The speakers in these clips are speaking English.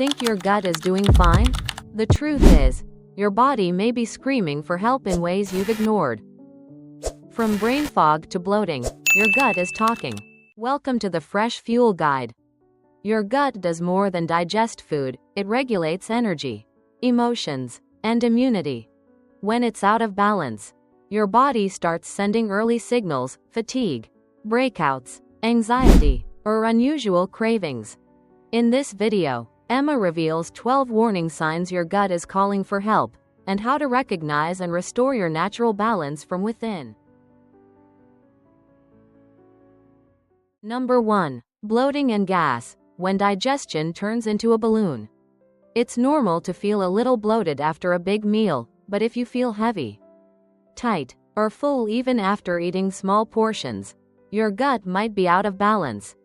Think your gut is doing fine? The truth is, your body may be screaming for help in ways you've ignored. From brain fog to bloating, your gut is talking. Welcome to the FreshFuel Guide. Your gut does more than digest food, it regulates energy, emotions, and immunity. When it's out of balance, your body starts sending early signals: fatigue, breakouts, anxiety, or unusual cravings. In this video, Emma reveals 12 warning signs your gut is calling for help, and how to recognize and restore your natural balance from within. Number 1. Bloating and gas, when digestion turns into a balloon. It's normal to feel a little bloated after a big meal, but if you feel heavy, tight, or full even after eating small portions, your gut might be out of balance.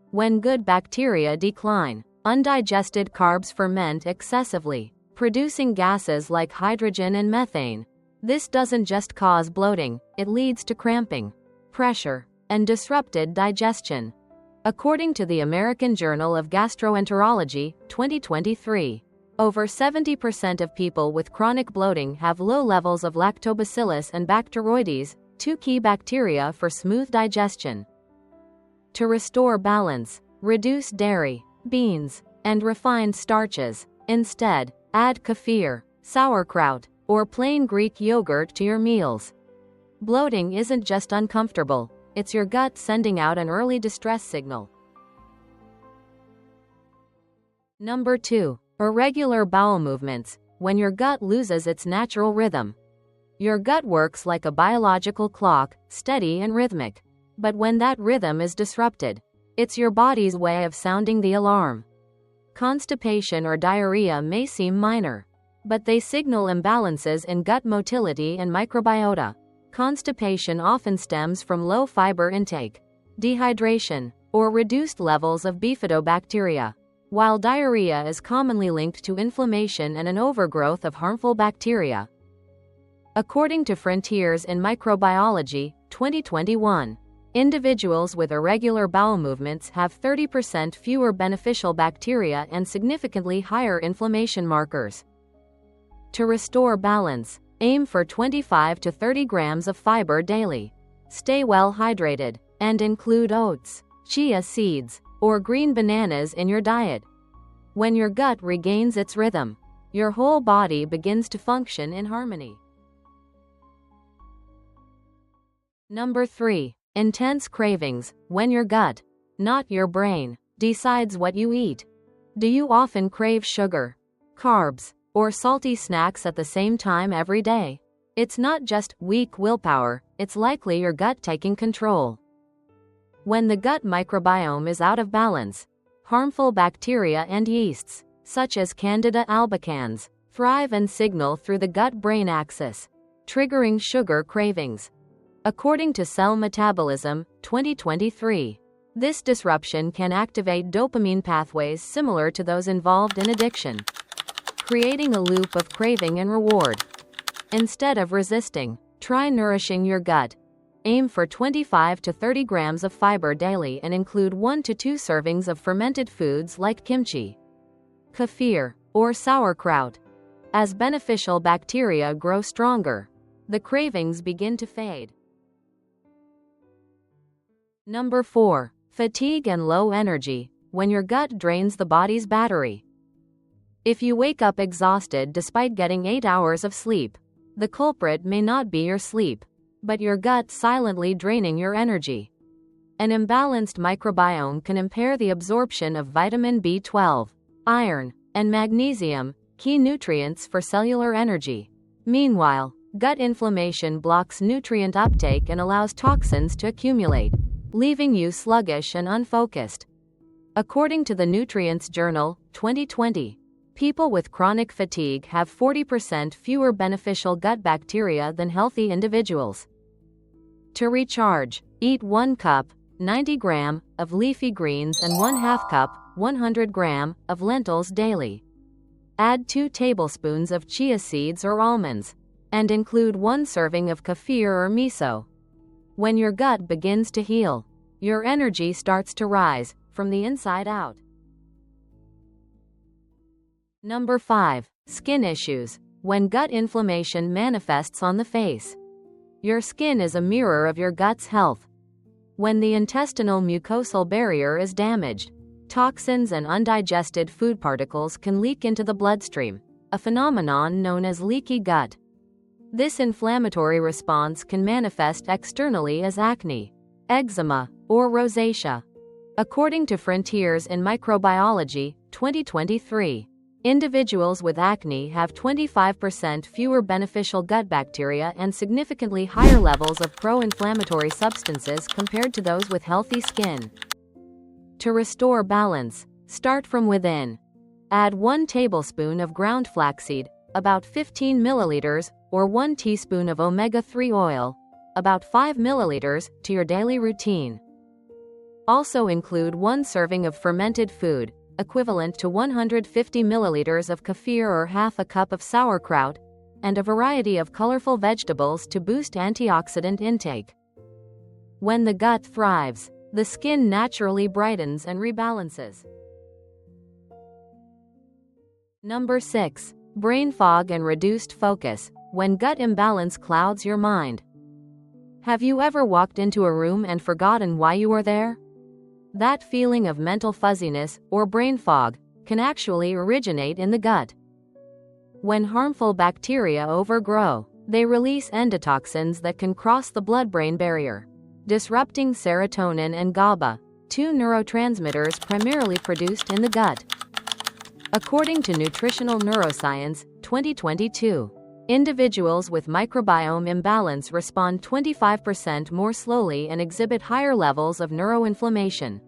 When good bacteria decline, undigested carbs ferment excessively, producing gases like hydrogen and methane. This doesn't just cause bloating, it leads to cramping, pressure, and disrupted digestion. According to the American Journal of Gastroenterology, 2023, over 70% of people with chronic bloating have low levels of lactobacillus and Bacteroides, two key bacteria for smooth digestion. To restore balance, reduce dairy, beans, and refined starches. Instead, add kefir, sauerkraut, or plain Greek yogurt to your meals. Bloating isn't just uncomfortable, it's your gut sending out an early distress signal. Number 2. Irregular bowel movements, when your gut loses its natural rhythm. Your gut works like a biological clock, steady and rhythmic. But when that rhythm is disrupted, it's your body's way of sounding the alarm. Constipation or diarrhea may seem minor, but they signal imbalances in gut motility and microbiota. Constipation often stems from low fiber intake, dehydration, or reduced levels of bifidobacteria, while diarrhea is commonly linked to inflammation and an overgrowth of harmful bacteria. According to Frontiers in Microbiology, 2021, individuals with irregular bowel movements have 30% fewer beneficial bacteria and significantly higher inflammation markers. To restore balance, aim for 25 to 30 grams of fiber daily. Stay well hydrated, and include oats, chia seeds, or green bananas in your diet. When your gut regains its rhythm, your whole body begins to function in harmony. Number 3. Intense cravings, when your gut, not your brain, decides what you eat. Do you often crave sugar, carbs, or salty snacks at the same time every day? It's not just weak willpower, it's likely your gut taking control. When the gut microbiome is out of balance, harmful bacteria and yeasts, such as Candida albicans, thrive and signal through the gut-brain axis, triggering sugar cravings. According to Cell Metabolism, 2023, this disruption can activate dopamine pathways similar to those involved in addiction, creating a loop of craving and reward. Instead of resisting, try nourishing your gut. Aim for 25 to 30 grams of fiber daily and include 1 to 2 servings of fermented foods like kimchi, kefir, or sauerkraut. As beneficial bacteria grow stronger, the cravings begin to fade. Number 4. Fatigue and low energy, when your gut drains the body's battery. If you wake up exhausted despite getting 8 hours of sleep, the culprit may not be your sleep, but your gut silently draining your energy. An imbalanced microbiome can impair the absorption of vitamin B12, iron, and magnesium, key nutrients for cellular energy. Meanwhile, gut inflammation blocks nutrient uptake and allows toxins to accumulate, leaving you sluggish and unfocused. According to the Nutrients Journal, 2020, people with chronic fatigue have 40% fewer beneficial gut bacteria than healthy individuals. To recharge, eat 1 cup, 90 gram, of leafy greens and 1/2 cup, 100 gram, of lentils daily. Add 2 tablespoons of chia seeds or almonds, and include 1 serving of kefir or miso. When your gut begins to heal, your energy starts to rise from the inside out. Number 5. Skin issues. When gut inflammation manifests on the face. Your skin is a mirror of your gut's health. When the intestinal mucosal barrier is damaged, toxins and undigested food particles can leak into the bloodstream, a phenomenon known as leaky gut. This inflammatory response can manifest externally as acne, eczema, or rosacea. According to Frontiers in Microbiology, 2023, individuals with acne have 25% fewer beneficial gut bacteria and significantly higher levels of pro-inflammatory substances compared to those with healthy skin. To restore balance, start from within. Add 1 tablespoon of ground flaxseed, about 15 milliliters, or 1 teaspoon of omega-3 oil, about 5 milliliters, to your daily routine. Also include 1 serving of fermented food, equivalent to 150 milliliters of kefir or half a cup of sauerkraut, and a variety of colorful vegetables to boost antioxidant intake. When the gut thrives, the skin naturally brightens and rebalances. Number 6. Brain fog and reduced focus. When gut imbalance clouds your mind. Have you ever walked into a room and forgotten why you were there? That feeling of mental fuzziness, or brain fog, can actually originate in the gut. When harmful bacteria overgrow, they release endotoxins that can cross the blood-brain barrier, disrupting serotonin and GABA, 2 neurotransmitters primarily produced in the gut. According to Nutritional Neuroscience, 2022, individuals with microbiome imbalance respond 25% more slowly and exhibit higher levels of neuroinflammation.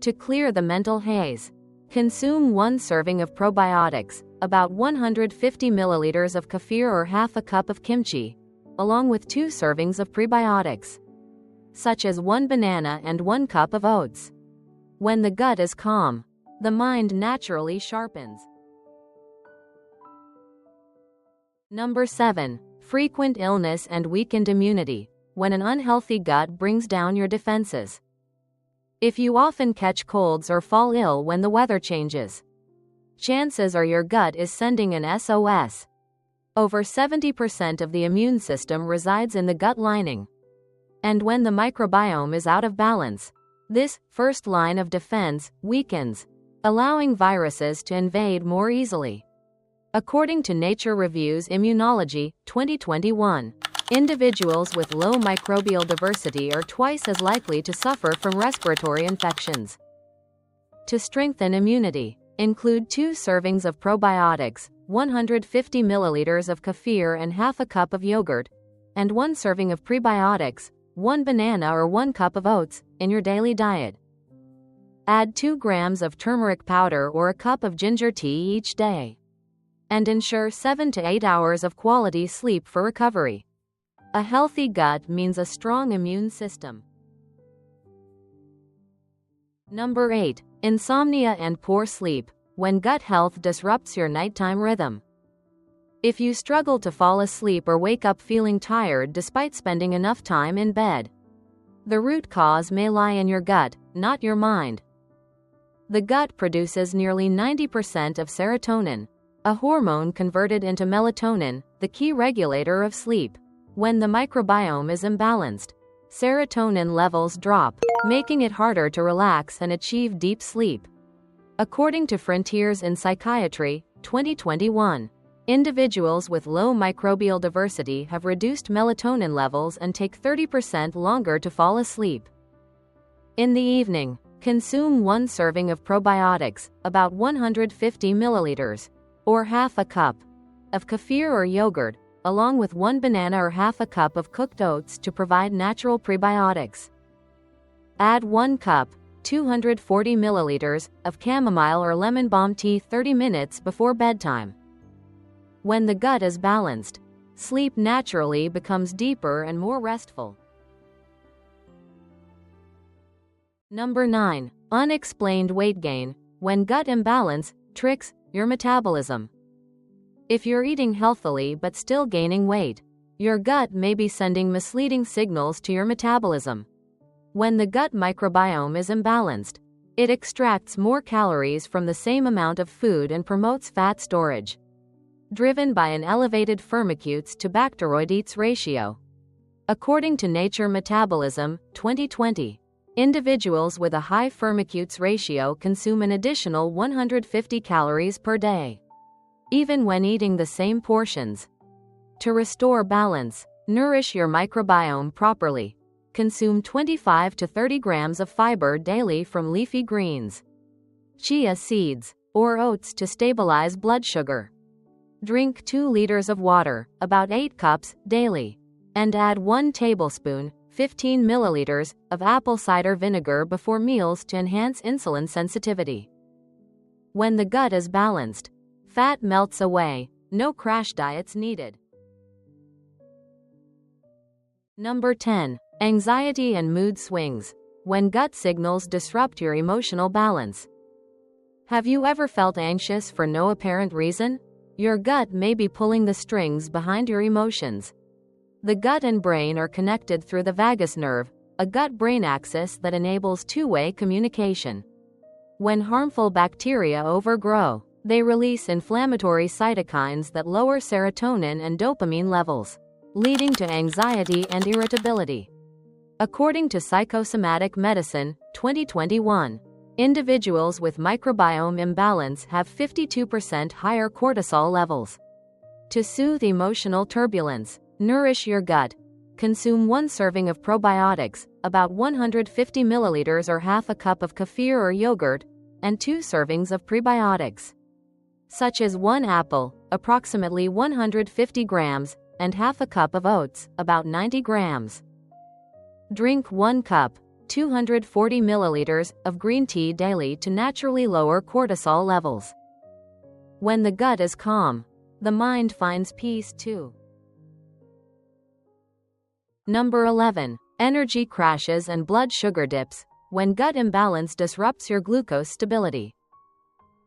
To clear the mental haze, consume 1 serving of probiotics, about 150 milliliters of kefir or half a cup of kimchi, along with 2 servings of prebiotics, such as 1 banana and 1 cup of oats. When the gut is calm, the mind naturally sharpens. Number 7. Frequent illness and weakened immunity. When an unhealthy gut brings down your defenses. If you often catch colds or fall ill when the weather changes, chances are your gut is sending an SOS. Over 70% of the immune system resides in the gut lining. And when the microbiome is out of balance, this first line of defense weakens, allowing viruses to invade more easily. According to Nature Reviews Immunology, 2021, individuals with low microbial diversity are twice as likely to suffer from respiratory infections. To strengthen immunity, include 2 servings of probiotics, 150 milliliters of kefir and half a cup of yogurt, and 1 serving of prebiotics, 1 banana or 1 cup of oats, in your daily diet. Add 2 grams of turmeric powder or a cup of ginger tea each day. And ensure 7 to 8 hours of quality sleep for recovery. A healthy gut means a strong immune system. Number 8. Insomnia and poor sleep. When gut health disrupts your nighttime rhythm. If you struggle to fall asleep or wake up feeling tired despite spending enough time in bed, the root cause may lie in your gut, not your mind. The gut produces nearly 90% of serotonin, a hormone converted into melatonin, the key regulator of sleep. When the microbiome is imbalanced, serotonin levels drop, making it harder to relax and achieve deep sleep. According to Frontiers in Psychiatry, 2021, individuals with low microbial diversity have reduced melatonin levels and take 30% longer to fall asleep. In the evening, consume 1 serving of probiotics, about 150 milliliters, or half a cup, of kefir or yogurt, along with 1 banana or half a cup of cooked oats to provide natural prebiotics. Add 1 cup, 240 milliliters, of chamomile or lemon balm tea 30 minutes before bedtime. When the gut is balanced, sleep naturally becomes deeper and more restful. Number 9. Unexplained weight gain. When gut imbalance tricks your metabolism. If you're eating healthily but still gaining weight, your gut may be sending misleading signals to your metabolism. When the gut microbiome is imbalanced, It extracts more calories from the same amount of food and promotes fat storage. Driven by an elevated firmicutes to bacteroidetes ratio. According to Nature Metabolism, 2020, individuals with a high firmicutes ratio consume an additional 150 calories per day, even when eating the same portions. To restore balance, nourish your microbiome properly. Consume 25 to 30 grams of fiber daily from leafy greens, chia seeds, or oats to stabilize blood sugar. Drink 2 liters of water, about 8 cups, daily, and add 1 tablespoon, 15 milliliters, of apple cider vinegar before meals to enhance insulin sensitivity. When the gut is balanced, fat melts away, no crash diets needed. Number 10. Anxiety and mood swings. When gut signals disrupt your emotional balance. Have you ever felt anxious for no apparent reason? Your gut may be pulling the strings behind your emotions. The gut and brain are connected through the vagus nerve, a gut-brain axis that enables two-way communication. When harmful bacteria overgrow, they release inflammatory cytokines that lower serotonin and dopamine levels, leading to anxiety and irritability. According to Psychosomatic Medicine, 2021, individuals with microbiome imbalance have 52% higher cortisol levels. To soothe emotional turbulence, nourish your gut. Consume 1 serving of probiotics, about 150 milliliters or half a cup of kefir or yogurt, and 2 servings of prebiotics, such as 1 apple, approximately 150 grams, and half a cup of oats, about 90 grams. Drink 1 cup, 240 milliliters, of green tea daily to naturally lower cortisol levels. When the gut is calm, the mind finds peace too. Number 11. Energy crashes and blood sugar dips. When gut imbalance disrupts your glucose stability.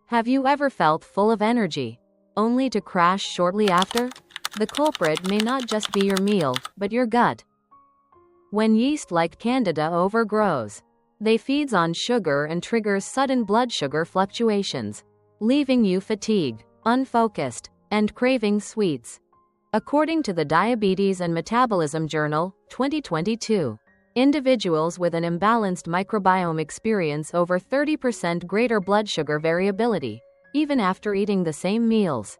Have you ever felt full of energy, only to crash shortly after? The culprit may not just be your meal, but your gut. When yeast like Candida overgrows, they feeds on sugar and triggers sudden blood sugar fluctuations, leaving you fatigued, unfocused, and craving sweets. According to the Diabetes and Metabolism Journal, 2022, individuals with an imbalanced microbiome experience over 30% greater blood sugar variability, even after eating the same meals.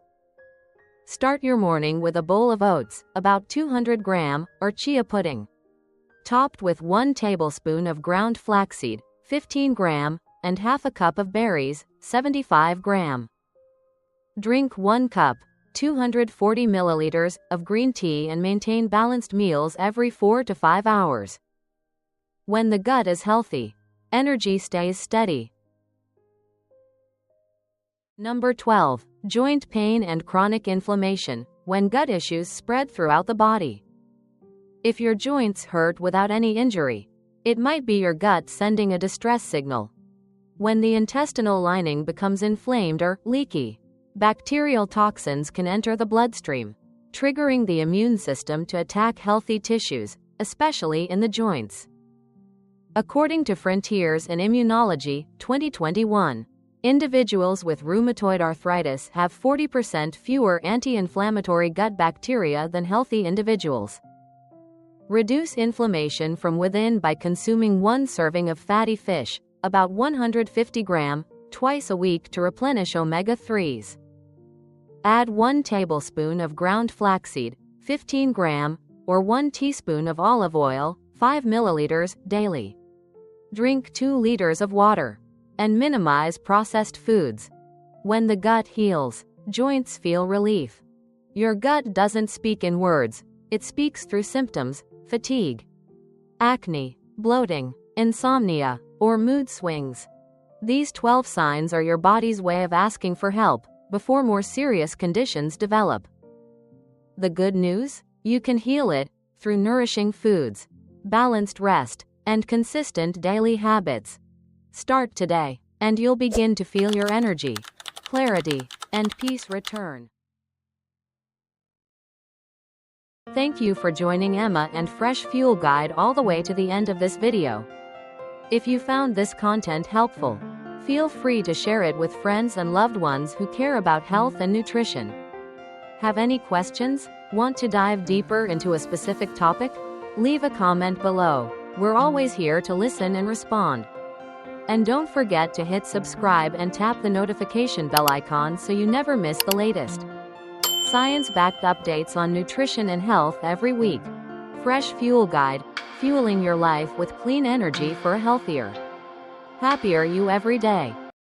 Start your morning with a bowl of oats, about 200 gram, or chia pudding, topped with 1 tablespoon of ground flaxseed, 15 gram, and half a cup of berries, 75 gram. Drink 1 cup, 240 milliliters, of green tea and maintain balanced meals every 4 to 5 hours. When the gut is healthy, energy stays steady. Number 12. Joint pain and chronic inflammation. When gut issues spread throughout the body. If your joints hurt without any injury, it might be your gut sending a distress signal. When the intestinal lining becomes inflamed or leaky, bacterial toxins can enter the bloodstream, triggering the immune system to attack healthy tissues, especially in the joints. According to Frontiers in Immunology, 2021, individuals with rheumatoid arthritis have 40% fewer anti-inflammatory gut bacteria than healthy individuals. Reduce inflammation from within by consuming 1 serving of fatty fish, about 150 gram, twice a week to replenish omega-3s. Add 1 tablespoon of ground flaxseed, 15 gram, or 1 teaspoon of olive oil, 5 milliliters, daily. Drink 2 liters of water, and minimize processed foods. When the gut heals, joints feel relief. Your gut doesn't speak in words, it speaks through symptoms: fatigue, acne, bloating, insomnia, or mood swings. These 12 signs are your body's way of asking for help before more serious conditions develop. The good news? You can heal it through nourishing foods, balanced rest, and consistent daily habits. Start today, and you'll begin to feel your energy, clarity, and peace return. Thank you for joining Emma and FreshFuel Guide all the way to the end of this video. If you found this content helpful, feel free to share it with friends and loved ones who care about health and nutrition. Have any questions? Want to dive deeper into a specific topic? Leave a comment below. We're always here to listen and respond. And don't forget to hit subscribe and tap the notification bell icon so you never miss the latest science-backed updates on nutrition and health every week. Fresh Fuel Guide, fueling your life with clean energy for a healthier, happier you every day.